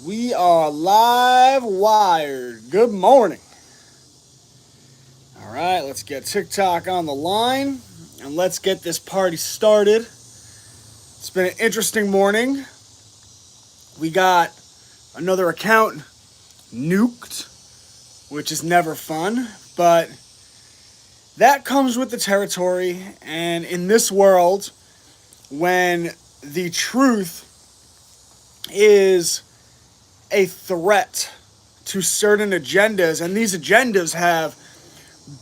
We are live wired. Good morning. All right, let's get TikTok on the line and let's get this party started. It's been an interesting morning. We got another account nuked, which is never fun, but that comes with the territory. And in this world, when the truth is a threat to certain agendas, and these agendas have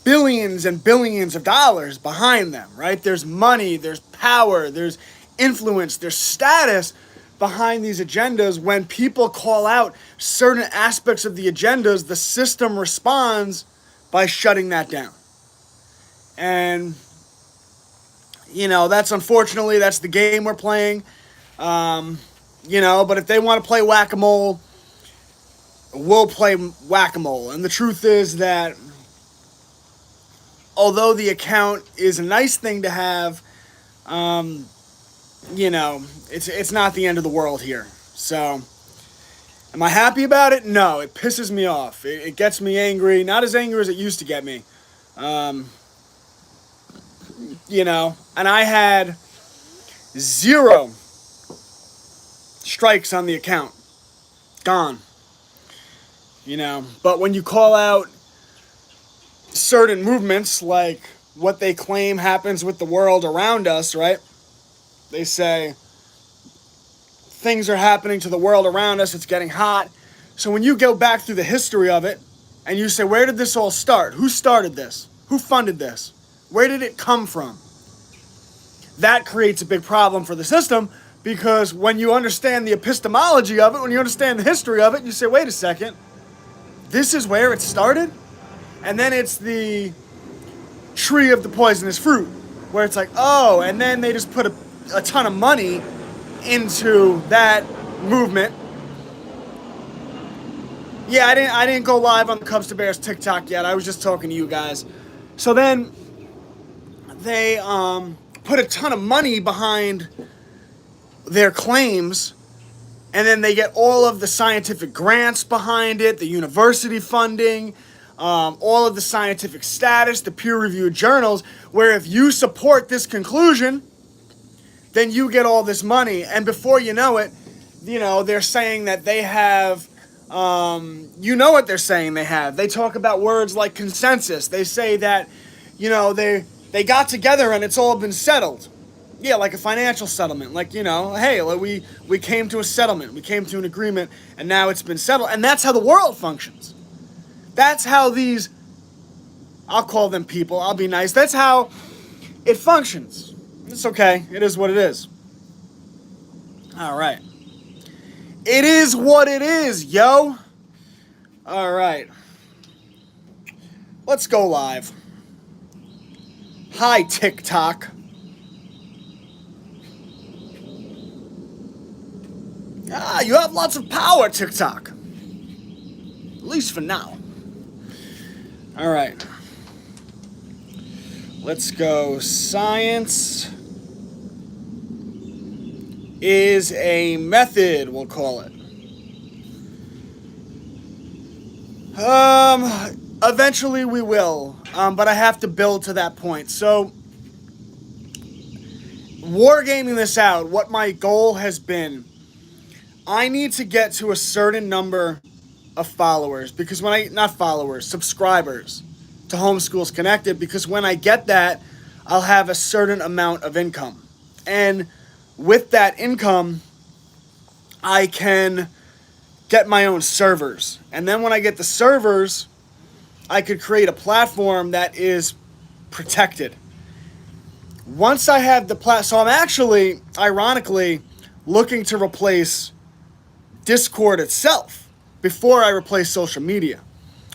billions and billions of dollars behind them, right? There's money, there's power, there's influence, there's status behind these agendas. When people call out certain aspects of the agendas, the system responds by shutting that down. And, that's unfortunately, that's the game we're playing. But if they want to play whack-a-mole, we'll play whack-a-mole. And the truth is that although the account is a nice thing to have, it's not the end of the world here. So, am I happy about it? No, it pisses me off. It gets me angry. Not as angry as it used to get me. And I had 0 strikes on the account. Gone. But when you call out certain movements, like what they claim happens with the world around us, right? They say things are happening to the world around us, it's getting hot. So when you go back through the history of it and you say, where did this all start? Who started this? Who funded this? Where did it come from? That creates a big problem for the system, because when you understand the epistemology of it, when you understand the history of it, you say, wait a second, this is where it started? And then it's the tree of the poisonous fruit, where it's like, oh, and then they just put a ton of money into that movement. Yeah, I didn't go live on the Cubs to Bears TikTok yet. I was just talking to you guys. So then they put a ton of money behind their claims, and then they get all of the scientific grants behind it, the university funding, all of the scientific status, the peer-reviewed journals, where if you support this conclusion, then you get all this money. And before you know it, they're saying that they have, what they're saying they have. They talk about words like consensus. They say that, they got together and it's all been settled. Yeah, like a financial settlement. Like, hey, we came to a settlement. We came to an agreement, and now it's been settled. And that's how the world functions. That's how these, I'll call them people, I'll be nice. That's how it functions. It's okay. It is what it is. All right. It is what it is, yo. All right. Let's go live. Hi, TikTok. You have lots of power, TikTok. At least for now. All right. Let's go. Science is a method, we'll call it. Eventually we will, but I have to build to that point. So, wargaming this out, what my goal has been, I need to get to a certain number of followers, because subscribers to Homeschools Connected, because when I get that, I'll have a certain amount of income. And with that income, I can get my own servers. And then when I get the servers, I could create a platform that is protected. Once I have so I'm actually, ironically, looking to replace Discord itself before I replace social media.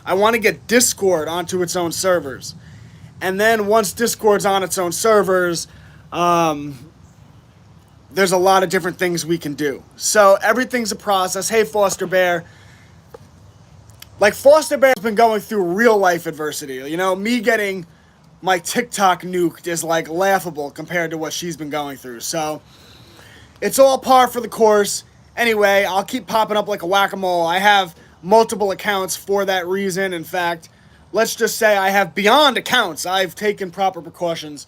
I want to get Discord onto its own servers. And then once Discord's on its own servers, there's a lot of different things we can do. So everything's a process. Hey, Foster Bear. Like, Foster Bear's been going through real life adversity. Me getting my TikTok nuked is like laughable compared to what she's been going through. So it's all par for the course. Anyway, I'll keep popping up like a whack-a-mole. I have multiple accounts for that reason. In fact, let's just say I have beyond accounts. I've taken proper precautions.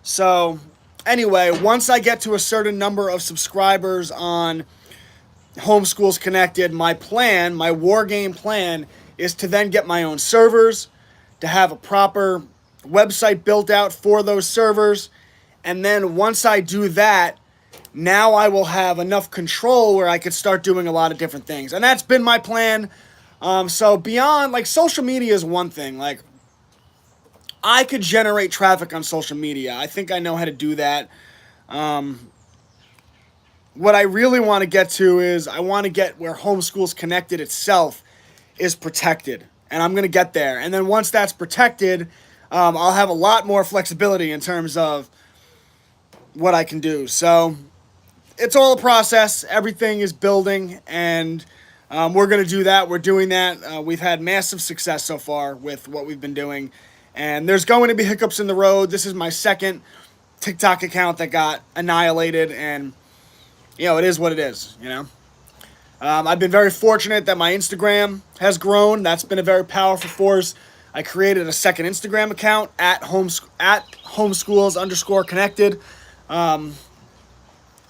So, anyway, once I get to a certain number of subscribers on Homeschools Connected, my plan, my war game plan, is to then get my own servers, to have a proper website built out for those servers, and then once I do that, now I will have enough control where I could start doing a lot of different things. And that's been my plan. So beyond, like, social media is one thing. Like, I could generate traffic on social media. I think I know how to do that. What I really want to get to is I want to get where Homeschools Connected itself is protected. And I'm going to get there. And then once that's protected, I'll have a lot more flexibility in terms of what I can do. So it's all a process. Everything is building, and we're going to do that. We're doing that. We've had massive success so far with what we've been doing, and there's going to be hiccups in the road. This is my second TikTok account that got annihilated, and, you know, it is what it is, you know. I've been very fortunate that my Instagram has grown. That's been a very powerful force. I created a second Instagram account at homeschools_connected.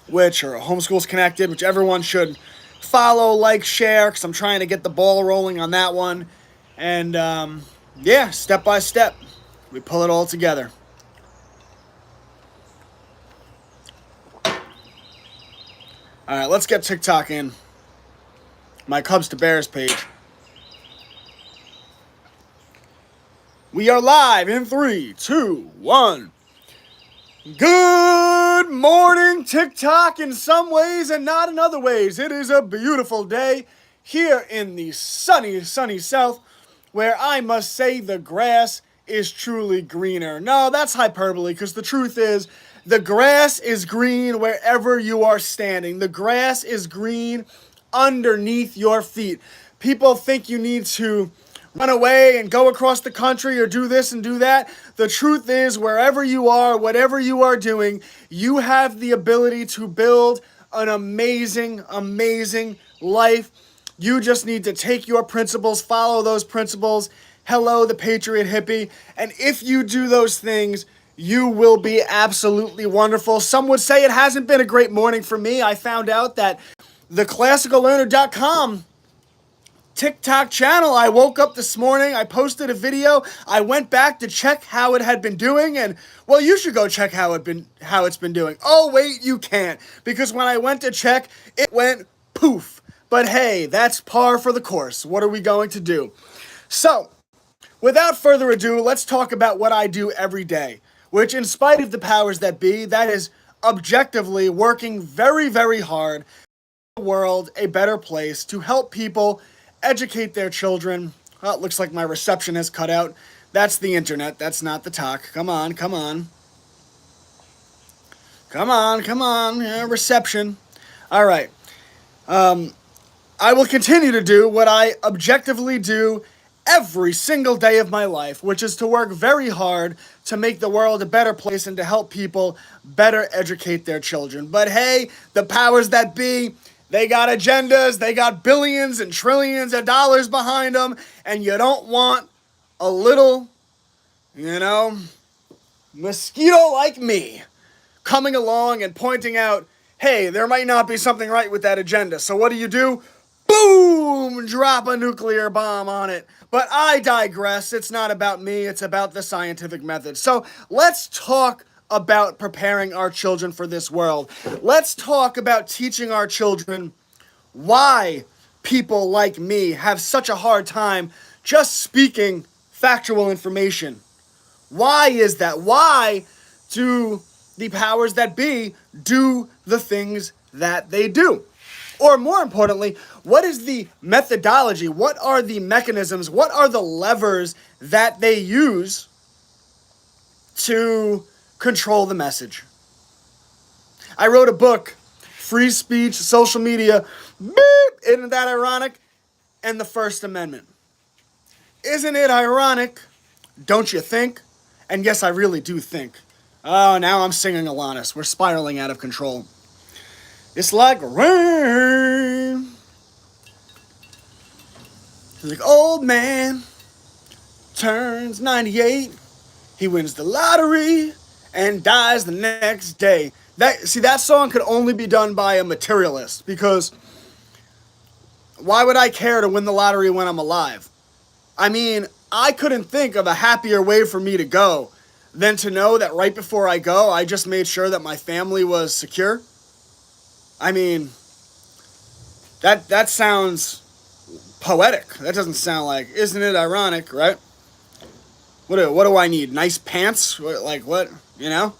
Which are Homeschools Connected, which everyone should follow, like, share, because I'm trying to get the ball rolling on that one. And, yeah, step by step, we pull it all together. All right, let's get TikTok in. My Cubs to Bears page. We are live in 3, 2, 1. Good morning, TikTok, in some ways and not in other ways. It is a beautiful day here in the sunny South, where I must say the grass is truly greener. No, that's hyperbole, because the truth is, the grass is green wherever you are standing. The grass is green underneath your feet. People think you need to run away and go across the country or do this and do that. The truth is, wherever you are, whatever you are doing, you have the ability to build an amazing, amazing life. You just need to take your principles, follow those principles. Hello, the Patriot Hippie. And if you do those things, you will be absolutely wonderful. Some would say it hasn't been a great morning for me. I found out that the classicallearner.com TikTok channel, I woke up this morning, I posted a video, I went back to check how it had been doing, and, well, you should go check how it's been doing. Oh, wait, you can't, because when I went to check, it went poof. But hey, that's par for the course. What are we going to do? So, without further ado, let's talk about what I do every day, which, in spite of the powers that be, that is objectively working very, very hard to make the world a better place, to help people educate their children. Oh, it looks like my reception has cut out. That's the internet. That's not the talk. Come on, come on. Come on, come on. Yeah, reception. All right. I will continue to do what I objectively do every single day of my life, which is to work very hard to make the world a better place and to help people better educate their children. But hey, the powers that be, they got agendas, they got billions and trillions of dollars behind them, and you don't want a little, mosquito like me coming along and pointing out, hey, there might not be something right with that agenda. So what do? Boom! Drop a nuclear bomb on it. But I digress. It's not about me. It's about the scientific method. So let's talk about preparing our children for this world. Let's talk about teaching our children why people like me have such a hard time just speaking factual information. Why is that? Why do the powers that be do the things that they do? Or more importantly, what is the methodology? What are the mechanisms? What are the levers that they use to control the message? I wrote a book, Free Speech, Social Media, beep, isn't that ironic? And the First Amendment. Isn't it ironic? Don't you think? And yes, I really do think. Oh, now I'm singing Alanis. We're spiraling out of control. It's like rain He's like, old man turns 98. He wins the lottery and dies the next day. That song could only be done by a materialist, because why would I care to win the lottery when I'm alive? I mean, I couldn't think of a happier way for me to go than to know that right before I go, I just made sure that my family was secure. I mean, that sounds poetic. That doesn't sound like, isn't it ironic, right? What do I need? Nice pants? What? You know?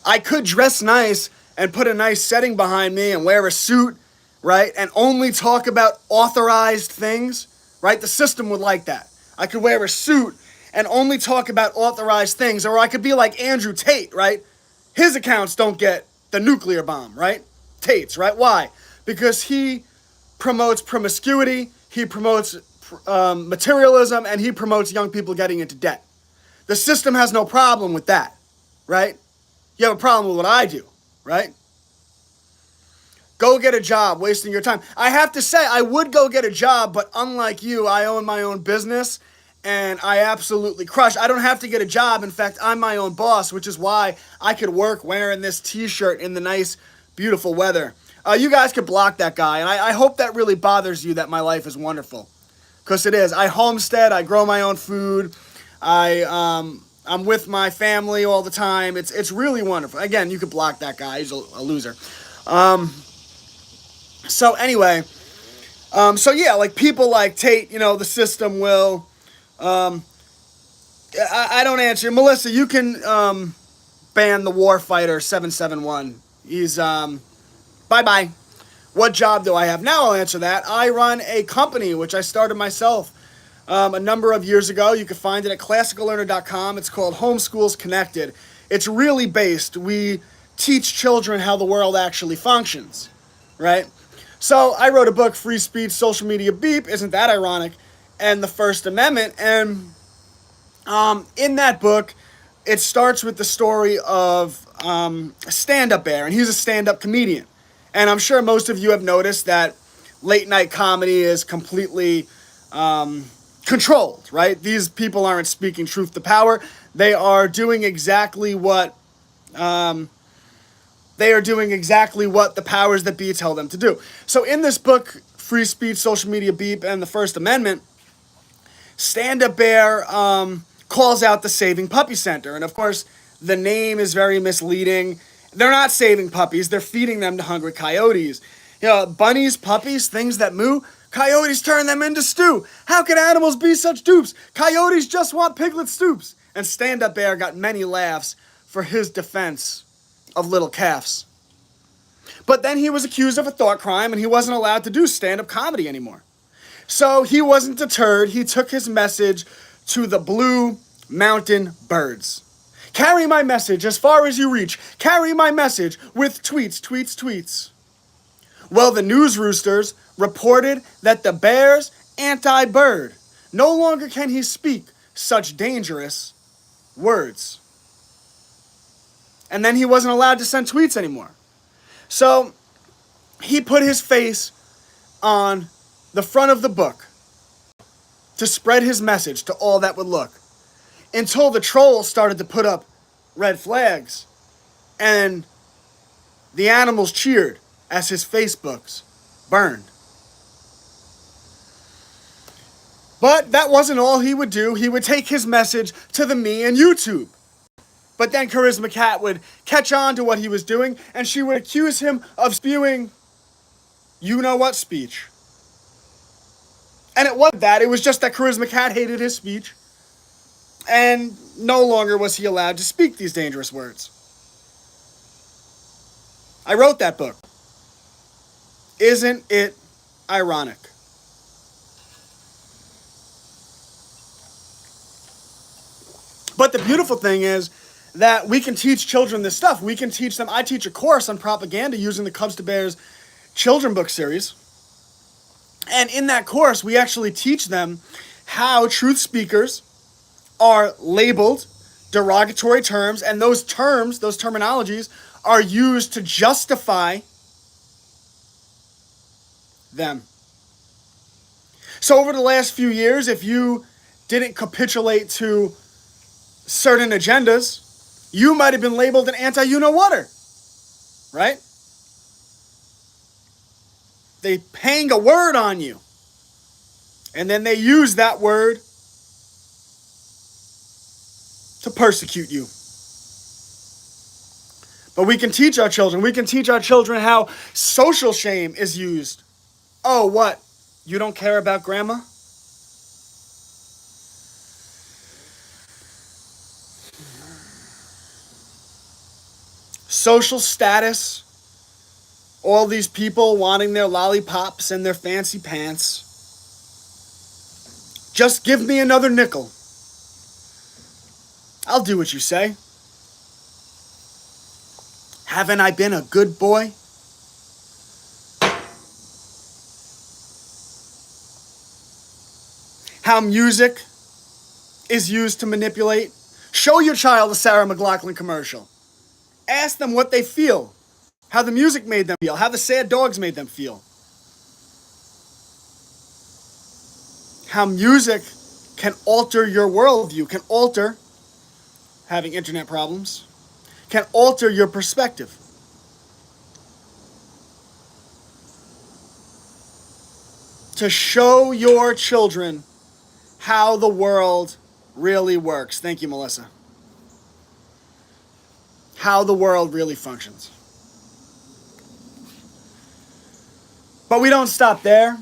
I could dress nice and put a nice setting behind me and wear a suit, right? And only talk about authorized things, right? The system would like that. I could wear a suit and only talk about authorized things. Or I could be like Andrew Tate, right? His accounts don't get the nuclear bomb, right? Tate's, right? Why? Because he promotes promiscuity, he promotes materialism, and he promotes young people getting into debt. The system has no problem with that, right? You have a problem with what I do, right? Go get a job, wasting your time. I have to say, I would go get a job, but unlike you, I own my own business, and I absolutely crush. I don't have to get a job. In fact, I'm my own boss, which is why I could work wearing this t-shirt in the nice, beautiful weather. You guys could block that guy, and I hope that really bothers you that my life is wonderful. Because it is. I homestead, I grow my own food, I'm with my family all the time. It's really wonderful. Again, you could block that guy. He's a loser. So anyway, so yeah, like people like Tate, you know, the system will. I don't answer. Melissa, you can ban the Warfighter 771. He's bye-bye. What job do I have? Now I'll answer that. I run a company, which I started myself a number of years ago. You can find it at classicallearner.com. It's called Homeschools Connected. It's really based. We teach children how the world actually functions, right? So I wrote a book, Free Speech, Social Media Beep. Isn't that ironic? And the First Amendment. And in that book, it starts with the story of Stand-Up Bear, and he's a stand-up comedian. And I'm sure most of you have noticed that late night comedy is completely controlled, right? These people aren't speaking truth to power. They are doing exactly what the powers that be tell them to do. So in this book, Free Speech, Social Media Beep, and the First Amendment, Stand-Up Bear calls out the Saving Puppy Center. And of course, the name is very misleading. They're not saving puppies. They're feeding them to hungry coyotes. You know, bunnies, puppies, things that moo, coyotes turn them into stew. How can animals be such dupes? Coyotes just want piglet stoops. And Stand-Up Bear got many laughs for his defense of little calves. But then he was accused of a thought crime, and he wasn't allowed to do stand-up comedy anymore. So he wasn't deterred. He took his message to the Blue Mountain Birds. Carry my message as far as you reach. Carry my message with tweets, tweets, tweets. Well, the news roosters reported that the bear's anti-bird. No longer can he speak such dangerous words. And then he wasn't allowed to send tweets anymore. So he put his face on the front of the book to spread his message to all that would look. Until the trolls started to put up red flags, and the animals cheered as his Facebooks burned. But that wasn't all he would do. He would take his message to the Me and YouTube. But then Charisma Cat would catch on to what he was doing, and she would accuse him of spewing you-know-what speech. And it wasn't that. It was just that Charisma Cat hated his speech, and no longer was he allowed to speak these dangerous words. I wrote that book. Isn't it ironic? But the beautiful thing is that we can teach children this stuff. We can teach them. I teach a course on propaganda using the Cubs to Bears children book series. And in that course, we actually teach them how truth speakers are labeled derogatory terms, and those terms, those terminologies, are used to justify them. So over the last few years, if you didn't capitulate to certain agendas, you might have been labeled an anti-you-know-whatter, right? They hang a word on you, and then they use that word to persecute you. But we can teach our children. We can teach our children how social shame is used. Oh, what? You don't care about grandma? Social status. All these people wanting their lollipops and their fancy pants. Just give me another nickel. I'll do what you say. Haven't I been a good boy? How music is used to manipulate. Show your child a Sarah McLachlan commercial. Ask them what they feel. How the music made them feel. How the sad dogs made them feel. How music can alter your worldview, can alter, having internet problems, can alter your perspective. To show your children how the world really works. Thank you, Melissa. How the world really functions. But we don't stop there.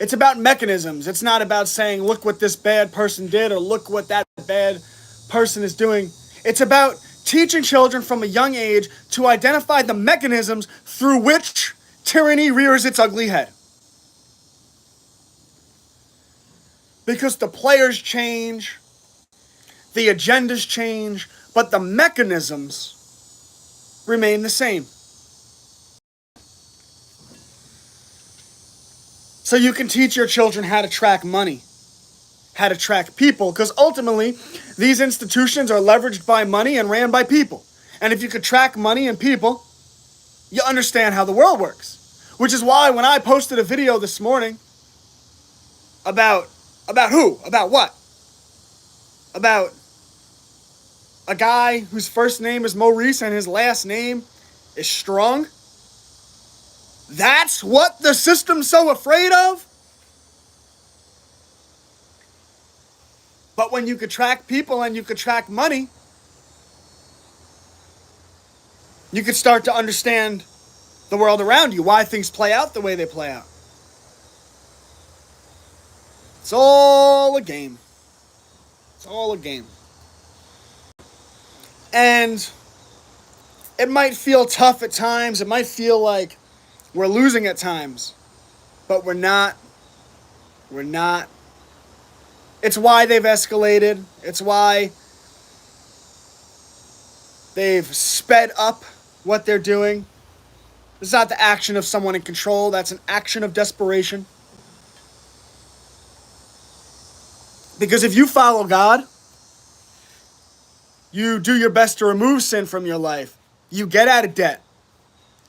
It's about mechanisms. It's not about saying, look what this bad person did or look what that bad person is doing. It's about teaching children from a young age to identify the mechanisms through which tyranny rears its ugly head. Because the players change, the agendas change, but the mechanisms remain the same. So you can teach your children how to track money, how to track people, because ultimately these institutions are leveraged by money and ran by people. And if you could track money and people, you understand how the world works. Which is why when I posted a video this morning about who? About what? About a guy whose first name is Maurice and his last name is Strong. That's what the system's so afraid of? But when you could track people and you could track money, you could start to understand the world around you, why things play out the way they play out. It's all a game. It's all a game. And it might feel tough at times. It might feel like we're losing at times. But we're not. We're not. It's why they've escalated. It's why they've sped up what they're doing. It's not the action of someone in control. That's an action of desperation. Because if you follow God, you do your best to remove sin from your life. You get out of debt.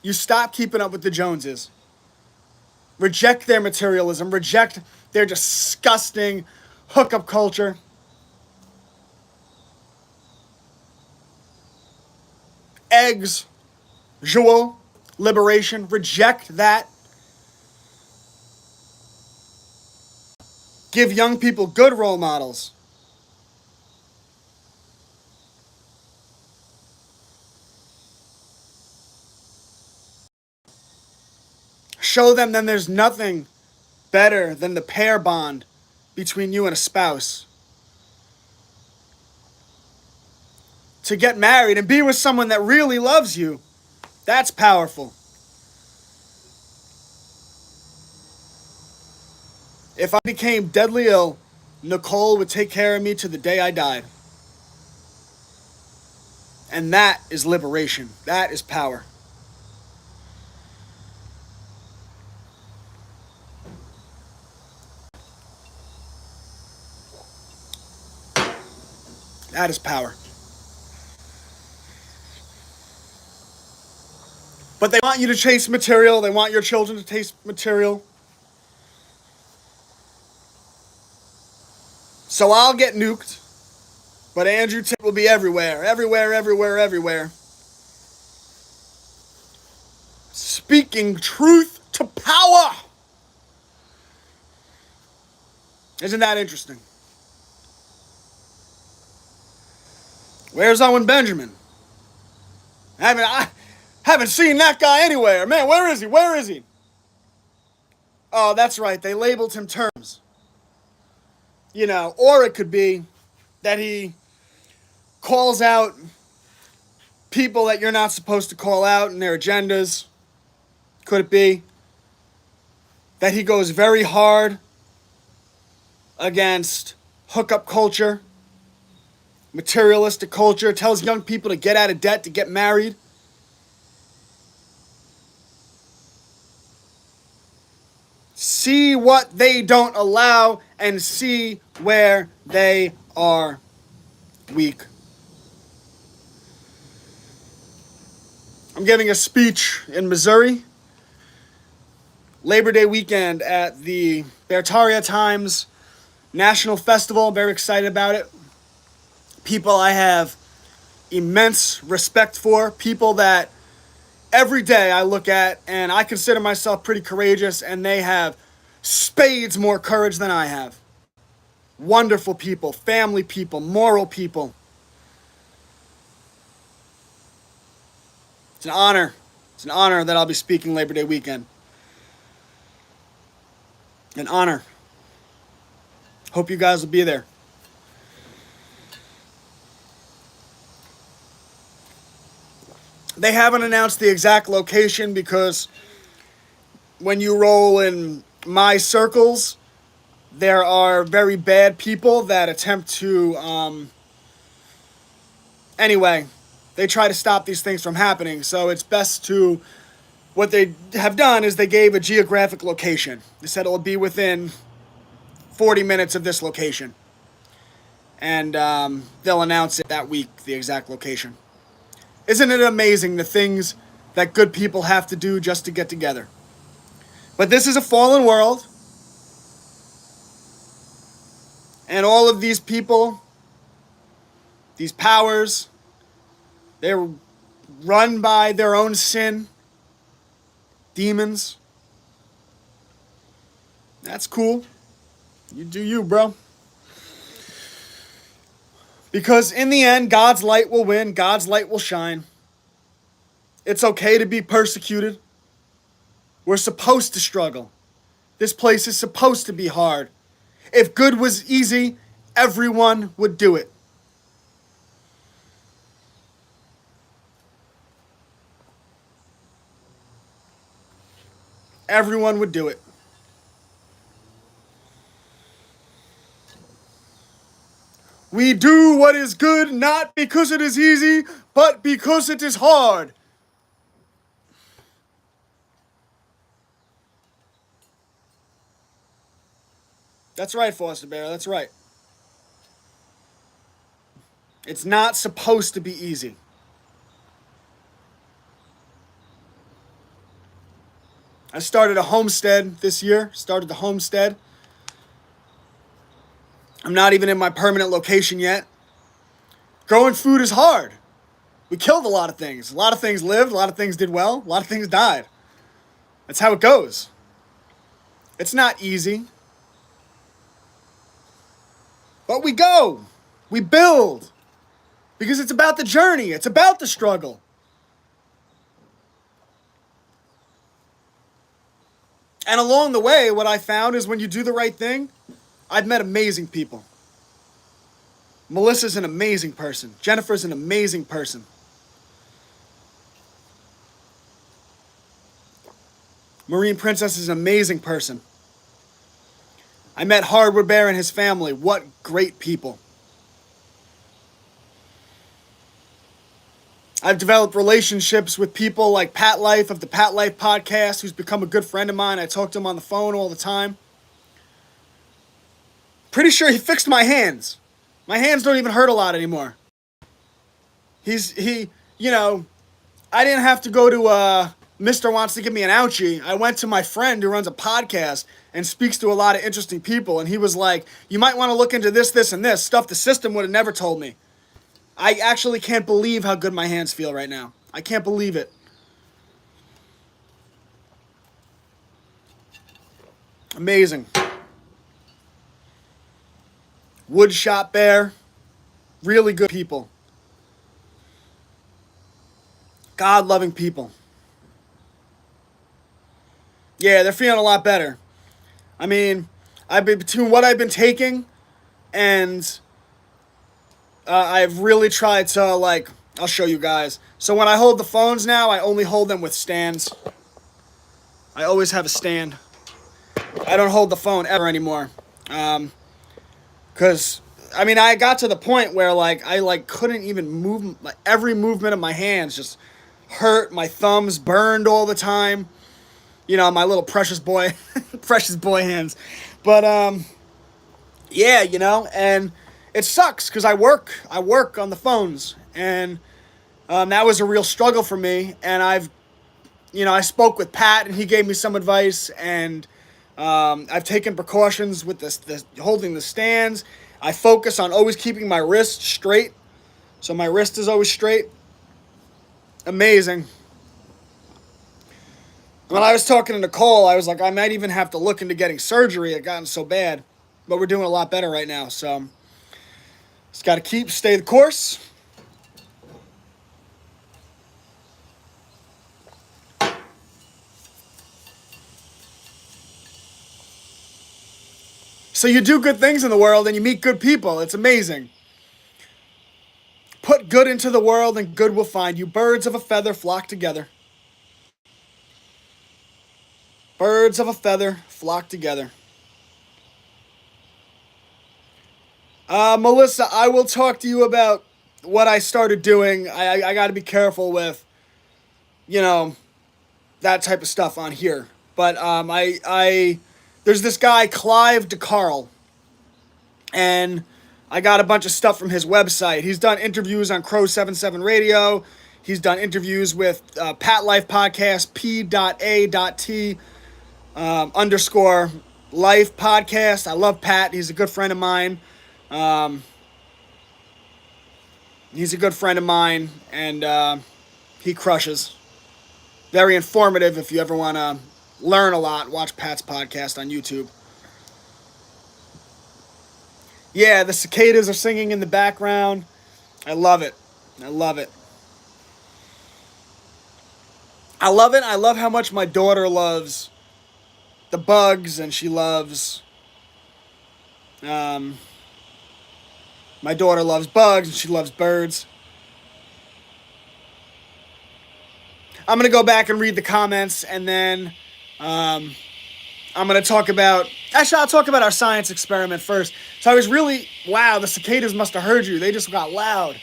You stop keeping up with the Joneses. Reject their materialism. Reject their disgusting hookup culture. Eggs, joie, liberation. Reject that. Give young people good role models. Show them then there's nothing better than the pair bond between you and a spouse. To get married and be with someone that really loves you, that's powerful. If I became deadly ill, Nicole would take care of me to the day I died. And that is liberation. That is power. That is power. But they want you to chase material. They want your children to chase material. So I'll get nuked, but Andrew Tate will be everywhere, everywhere, everywhere, everywhere. Speaking truth to power. Isn't that interesting? Where's Owen Benjamin? I haven't seen that guy anywhere. Man, where is he? Where is he? Oh, that's right. They labeled him terms. You know, or it could be that he calls out people that you're not supposed to call out and their agendas. Could it be that he goes very hard against hookup culture, materialistic culture, tells young people to get out of debt, to get married? See what they don't allow and see where they are weak. I'm giving a speech in Missouri, Labor Day weekend at the Beartaria Times National Festival. I'm very excited about it. People I have immense respect for, people that every day I look at and I consider myself pretty courageous, and they have spades more courage than I have. Wonderful people, family people, moral people. It's an honor. It's an honor that I'll be speaking Labor Day weekend. An honor. Hope you guys will be there. They haven't announced the exact location because when you roll in my circles, there are very bad people that attempt to, anyway, they try to stop these things from happening. So it's best to, what they have done is they gave a geographic location. They said it will be within 40 minutes of this location. And they'll announce it that week, the exact location. Isn't it amazing the things that good people have to do just to get together? But this is a fallen world. And all of these people, these powers, they're run by their own sin. Demons. That's cool. You do you, bro. Because in the end, God's light will win. God's light will shine. It's okay to be persecuted. We're supposed to struggle. This place is supposed to be hard. If good was easy, everyone would do it. Everyone would do it. We do what is good not because it is easy, but because it is hard. That's right, Foster Bear. That's right. It's not supposed to be easy. I started a homestead this year. Started the homestead. I'm not even in my permanent location yet. Growing food is hard. We killed a lot of things. A lot of things lived. A lot of things did well. A lot of things died. That's how it goes. It's not easy. But we go. We build. Because it's about the journey. It's about the struggle. And along the way, what I found is when you do the right thing, I've met amazing people. Melissa's an amazing person. Jennifer's an amazing person. Marine Princess is an amazing person. I met Hardwood Bear and his family. What great people. I've developed relationships with people like Pat Life of the Pat Life podcast, who's become a good friend of mine. I talk to him on the phone all the time. Pretty sure he fixed my hands. My hands don't even hurt a lot anymore. I didn't have to go to Mister wants to give me an ouchie, I went to my friend who runs a podcast and speaks to a lot of interesting people, and he was like, you might want to look into this, this, and this, stuff the system would have never told me. I actually can't believe how good my hands feel right now. I can't believe it. Amazing. Woodshop Bear. Really good people. God-loving people. Yeah, they're feeling a lot better. I mean, between what I've been taking and I've really tried to, like, I'll show you guys. So when I hold the phones now, I only hold them with stands. I always have a stand. I don't hold the phone ever anymore. Because, I mean, I got to the point where, like, I, like, couldn't even move. Like, every movement of my hands just hurt. My thumbs burned all the time. You know, my little precious boy, precious boy hands. But, yeah, you know, and it sucks because I work on the phones, and that was a real struggle for me. And I spoke with Pat, and he gave me some advice, and I've taken precautions with this holding the stands. I focus on always keeping my wrist straight, so my wrist is always straight. Amazing. When I was talking to Nicole, I was like, I might even have to look into getting surgery. It gotten so bad, but we're doing a lot better right now, so just got to stay the course. So you do good things in the world and you meet good people. It's amazing. Put good into the world and good will find you. Birds of a feather flock together. Birds of a feather flock together. Melissa, I will talk to you about what I started doing. I got to be careful with, you know, that type of stuff on here. But there's this guy, Clive DeCarl, and I got a bunch of stuff from his website. He's done interviews on Crow 77 Radio. He's done interviews with Pat Life Podcast, P.A.T. _ Life Podcast. I love Pat. He's a good friend of mine. He's a good friend of mine, and he crushes. Very informative if you ever want to learn a lot. Watch Pat's podcast on YouTube. Yeah, the cicadas are singing in the background. I love it. I love it. I love it. I love how much my daughter loves the bugs, and she loves... my daughter loves bugs, and she loves birds. I'm going to go back and read the comments, and then I'm going to talk about... Actually, I'll talk about our science experiment first. So I was really... Wow, the cicadas must have heard you. They just got loud.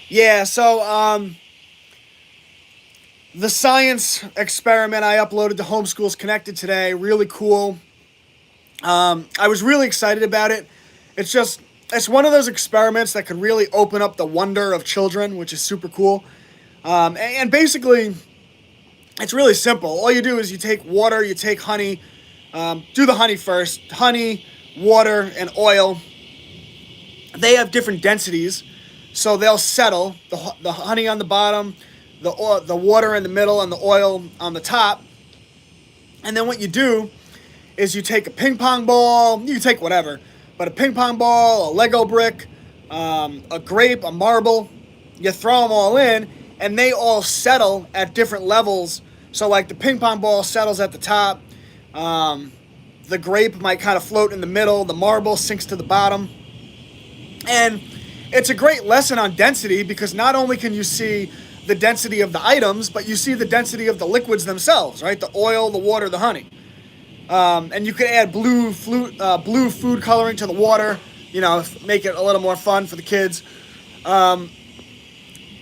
Yeah, so the science experiment I uploaded to Homeschools Connected today, really cool. I was really excited about it. It's one of those experiments that could really open up the wonder of children, which is super cool. And basically, it's really simple. All you do is you take water, you take honey, do the honey first. Honey, water, and oil. They have different densities, so they'll settle. The honey on the bottom, the water in the middle, and the oil on the top. And then what you do is you take a ping pong ball, you can take whatever, but a ping pong ball, a Lego brick, a grape, a marble, you throw them all in, and they all settle at different levels. So like the ping pong ball settles at the top, the grape might kind of float in the middle, the marble sinks to the bottom. And it's a great lesson on density, because not only can you see the density of the items, but you see the density of the liquids themselves, right? The oil, the water, the honey. And you can add blue food coloring to the water, make it a little more fun for the kids. And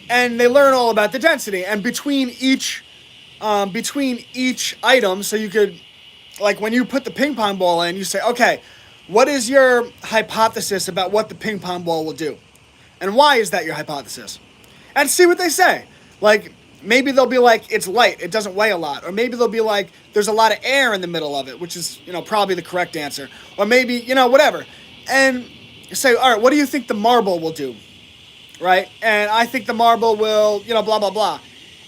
they learn all about the density. And between each item, so you could like when you put the ping pong ball in, you say, okay, what is your hypothesis about what the ping pong ball will do? And why is that your hypothesis? And see what they say. Like, maybe they'll be like, it's light, it doesn't weigh a lot. Or maybe they'll be like, there's a lot of air in the middle of it, which is, probably the correct answer. Or maybe, whatever. And say, all right, what do you think the marble will do? Right? And I think the marble will, blah, blah, blah.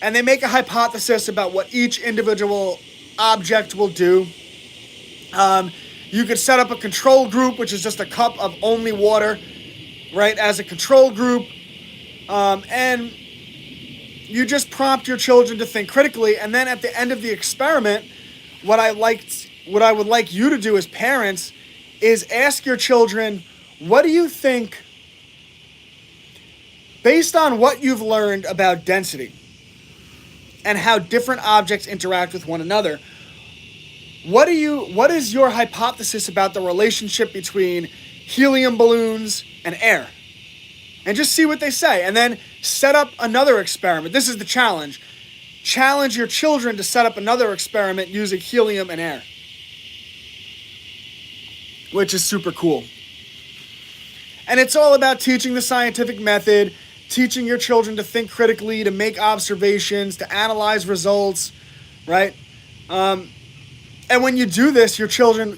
And they make a hypothesis about what each individual object will do. You could set up a control group, which is just a cup of only water, right, as a control group. And you just prompt your children to think critically. And then at the end of the experiment, what I would like you to do as parents is ask your children, what do you think, based on what you've learned about density and how different objects interact with one another, what is your hypothesis about the relationship between helium balloons and air? And just see what they say. And then set up another experiment. This is the challenge. Challenge your children to set up another experiment using helium and air, which is super cool. And it's all about teaching the scientific method, teaching your children to think critically, to make observations, to analyze results, right? And when you do this, your children,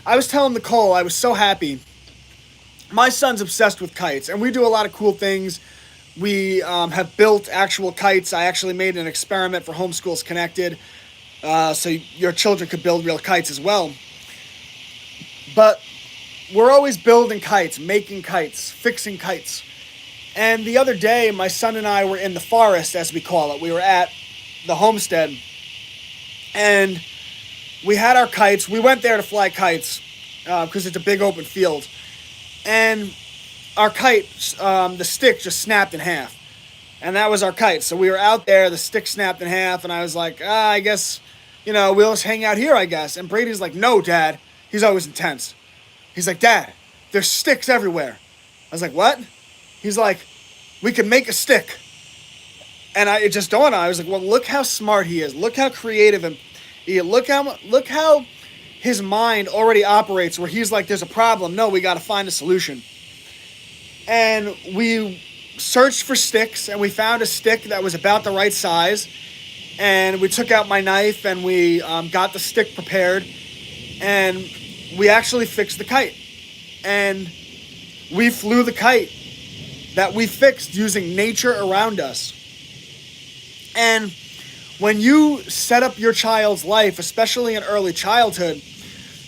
I was telling Nicole, I was so happy. My son's obsessed with kites, and we do a lot of cool things. We have built actual kites. I actually made an experiment for Homeschools Connected, so your children could build real kites as well. But we're always building kites, making kites, fixing kites. And the other day, my son and I were in the forest, as we call it. We were at the homestead, and we had our kites. We went there to fly kites because it's a big open field. And our kite, the stick just snapped in half. And that was our kite. So we were out there, the stick snapped in half, and I was like, I guess, we'll just hang out here, I guess. And Brady's like, no, Dad. He's always intense. He's like, Dad, there's sticks everywhere. I was like, what? He's like, we can make a stick. And it just dawned on me. I was like, well, look how smart he is. Look how creative and look how his mind already operates, where he's like, there's a problem. No, we got to find a solution. And we searched for sticks, and we found a stick that was about the right size. And we took out my knife, and we got the stick prepared, and we actually fixed the kite. And we flew the kite that we fixed using nature around us. And when you set up your child's life, especially in early childhood,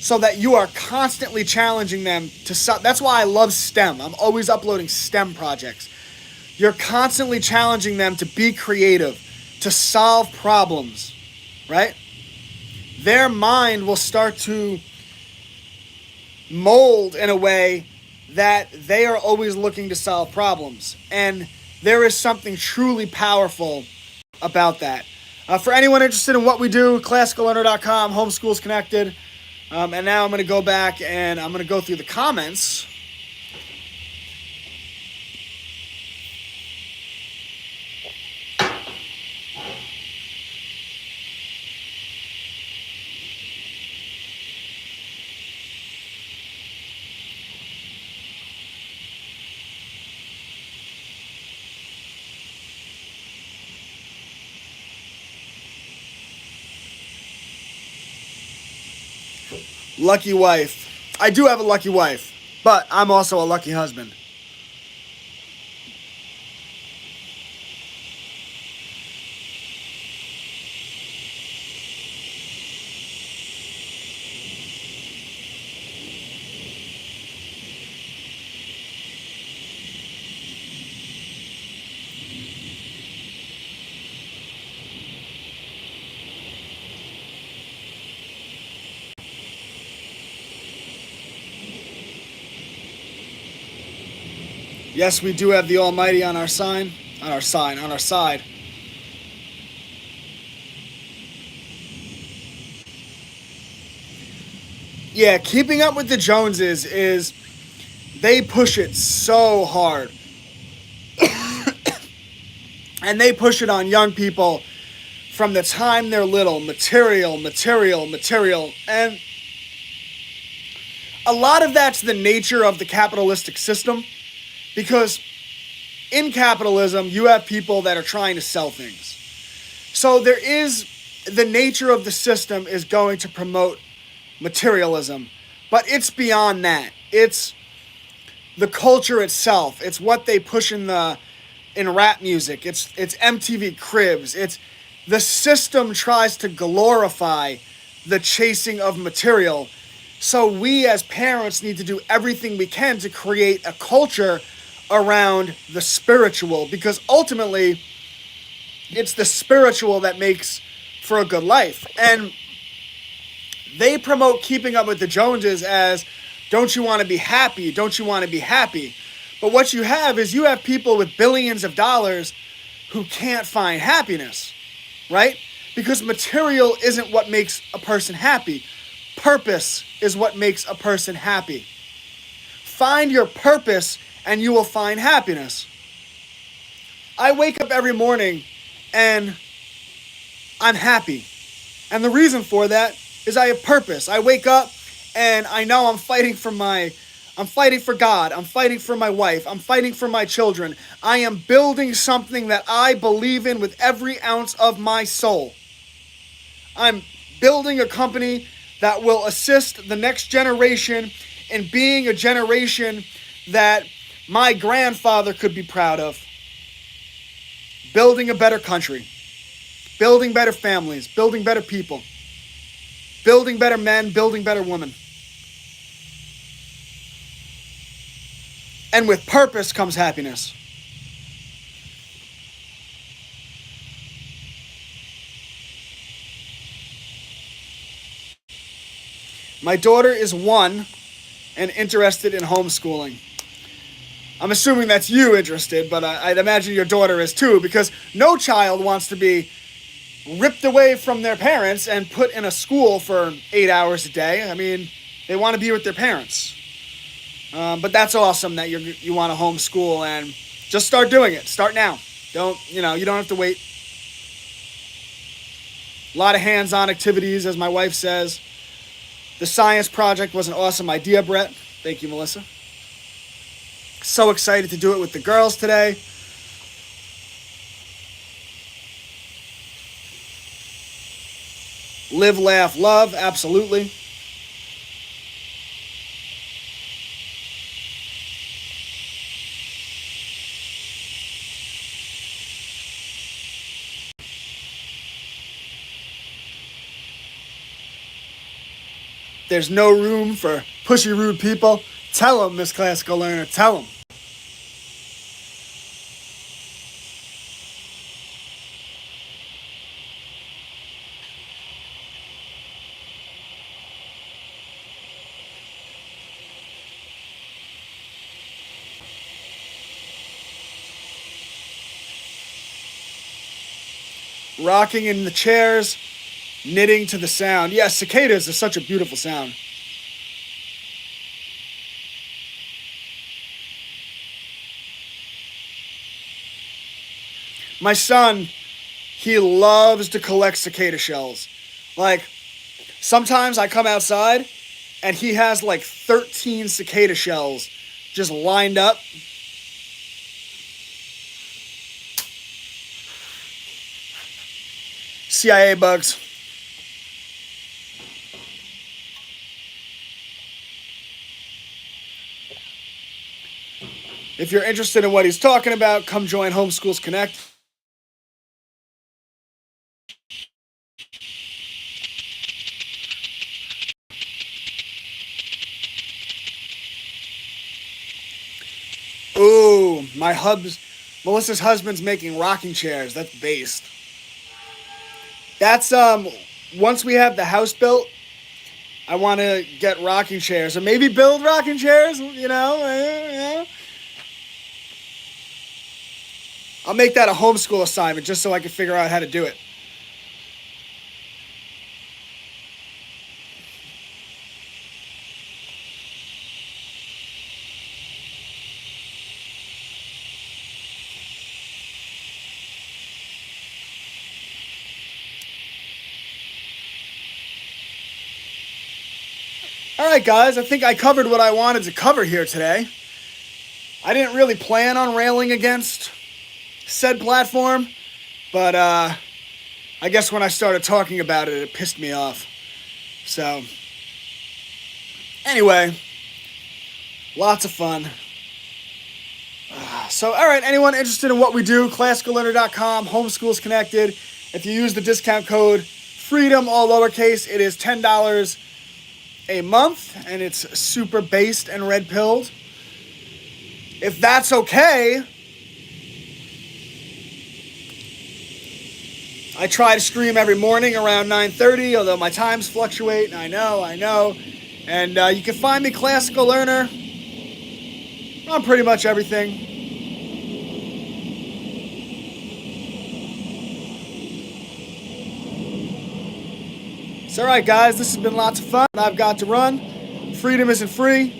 so that you are constantly challenging them that's why I love STEM. I'm always uploading STEM projects. You're constantly challenging them to be creative, to solve problems, right? Their mind will start to mold in a way that they are always looking to solve problems. And there is something truly powerful about that. For anyone interested in what we do, classicallearner.com, Homeschools Connected. And now I'm going to go back and I'm going to go through the comments. Lucky wife. I do have a lucky wife, but I'm also a lucky husband. Yes, we do have the Almighty on our side. Yeah, keeping up with the Joneses is they push it so hard. And they push it on young people from the time they're little. Material, material, material. And a lot of that's the nature of the capitalistic system, because in capitalism, you have people that are trying to sell things. So there is, the nature of the system is going to promote materialism, but it's beyond that. It's the culture itself. It's what they push in rap music. It's MTV Cribs. It's the system tries to glorify the chasing of material. So we as parents need to do everything we can to create a culture around the spiritual, because ultimately it's the spiritual that makes for a good life. And they promote Keeping Up with the Joneses as, don't you want to be happy? Don't you want to be happy? But what you have is you have people with billions of dollars who can't find happiness, right? Because material isn't what makes a person happy. Purpose is what makes a person happy. Find your purpose and you will find happiness. I wake up every morning and I'm happy. And the reason for that is I have purpose. I wake up and I know I'm fighting for God. I'm fighting for my wife. I'm fighting for my children. I am building something that I believe in with every ounce of my soul. I'm building a company that will assist the next generation in being a generation that my grandfather could be proud of. Building a better country. Building better families. Building better people. Building better men. Building better women. And with purpose comes happiness. My daughter is 1 and interested in homeschooling. I'm assuming that's you interested, but I'd imagine your daughter is too, because no child wants to be ripped away from their parents and put in a school for 8 hours a day. I mean, they want to be with their parents. But that's awesome that you want to homeschool, and just start doing it. Start now. You don't have to wait. A lot of hands-on activities, as my wife says. The science project was an awesome idea, Brett. Thank you, Melissa. So excited to do it with the girls today. Live, laugh, love, absolutely. There's no room for pushy, rude people. Tell them, Miss Classical Learner, tell them. Rocking in the chairs, knitting to the sound. Yes, cicadas are such a beautiful sound. My son, he loves to collect cicada shells. Like, sometimes I come outside and he has like 13 cicada shells just lined up. CIA bugs. If you're interested in what he's talking about, come join Homeschools Connect. Ooh, Melissa's husband's making rocking chairs. That's based. That's, once we have the house built, I want to get rocking chairs, or maybe build rocking chairs, yeah. I'll make that a homeschool assignment just so I can figure out how to do it. All right, guys, I think I covered what I wanted to cover here today. I didn't really plan on railing against said platform, but I guess when I started talking about it, it pissed me off. So, anyway, lots of fun. So, all right, anyone interested in what we do, classicallearner.com, Homeschools Connected. If you use the discount code FREEDOM, all lowercase, it is $10 a month, and it's super based and red-pilled. If that's okay, I try to stream every morning around 9:30, although my times fluctuate. I know. And you can find me Classical Learner on pretty much everything. It's alright, guys. This has been lots of fun. I've got to run. Freedom isn't free.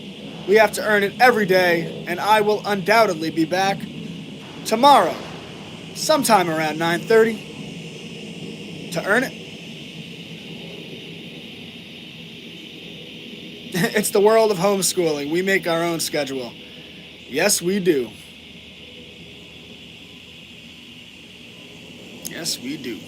We have to earn it every day, and I will undoubtedly be back tomorrow, sometime around 9:30, to earn it. It's the world of homeschooling. We make our own schedule. Yes, we do. Yes, we do.